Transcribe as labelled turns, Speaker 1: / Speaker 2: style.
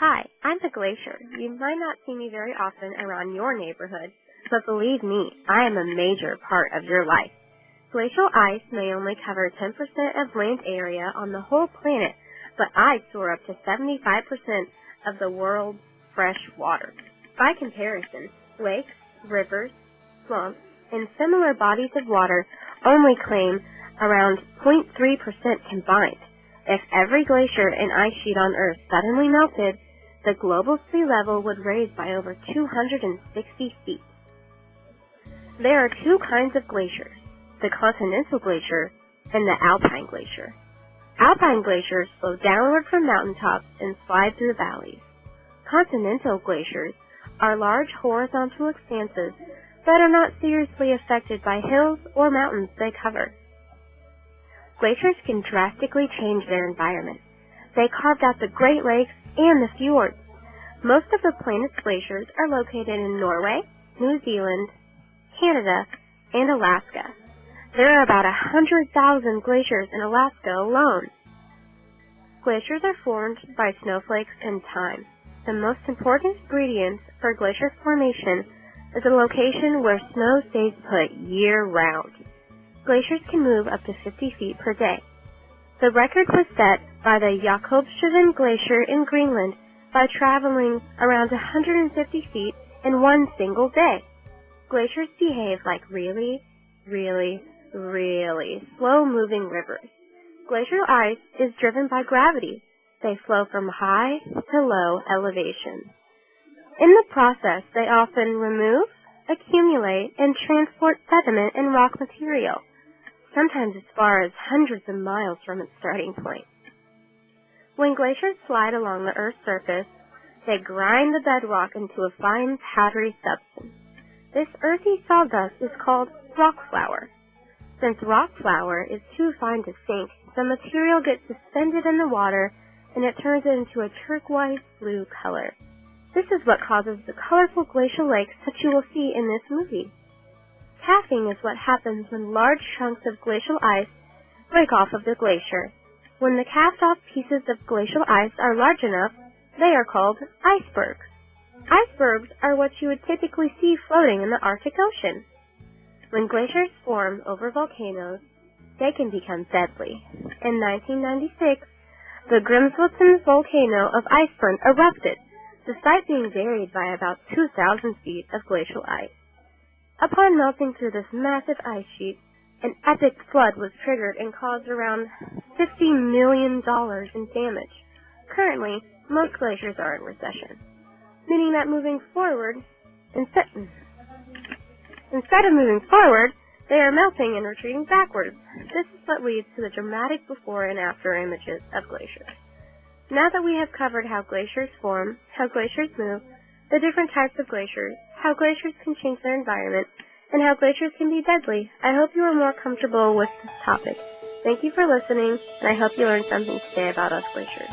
Speaker 1: Hi, I'm the Glacier. You might not see me very often around your neighborhood, but believe me, I am a major part of your life. Glacial ice may only cover 10% of land area on the whole planet, but I store up to 75% of the world's fresh water. By comparison, lakes, rivers, swamps, and similar bodies of water only claim around 0.3% combined. If every glacier and ice sheet on Earth suddenly melted, the global sea level would raise by over 260 feet. There are two kinds of glaciers, the continental glacier and the alpine glacier. Alpine glaciers flow downward from mountaintops and slide through valleys. Continental glaciers are large horizontal expanses that are not seriously affected by hills or mountains they cover. Glaciers can drastically change their environment. They carved out the Great Lakes and the fjords. Most of the planet's glaciers are located in Norway, New Zealand, Canada, and Alaska. There are about 100,000 glaciers in Alaska alone. Glaciers are formed by snowflakes and time. The most important ingredient for glacier formation is a location where snow stays put year-round. Glaciers can move up to 50 feet per day. The record was set by the Jakobshavn Glacier in Greenland by traveling around 150 feet in one single day. Glaciers behave like really slow-moving rivers. Glacial ice is driven by gravity. They flow from high to low elevation. In the process, they often remove, accumulate, and transport sediment and rock material, sometimes as far as hundreds of miles from its starting point. When glaciers slide along the Earth's surface, they grind the bedrock into a fine, powdery substance. This earthy sawdust is called rock flour. Since rock flour is too fine to sink, the material gets suspended in the water and it turns it into a turquoise-blue color. This is what causes the colorful glacial lakes that you will see in this movie. Calving is what happens when large chunks of glacial ice break off of the glacier. When the calved-off pieces of glacial ice are large enough, they are called icebergs. Icebergs are what you would typically see floating in the Arctic Ocean. When glaciers form over volcanoes, they can become deadly. In 1996, the Grimsvötn volcano of Iceland erupted, the site being buried by about 2,000 feet of glacial ice. Upon melting through this massive ice sheet, an epic flood was triggered and caused around $50 million in damage. Currently, most glaciers are in recession, meaning that moving forward, instead of moving forward, they are melting and retreating backwards. This is what leads to the dramatic before and after images of glaciers. Now that we have covered how glaciers form, how glaciers move, the different types of glaciers, how glaciers can change their environment, and how glaciers can be deadly, I hope you are more comfortable with this topic. Thank you for listening, and I hope you learned something today about us glaciers.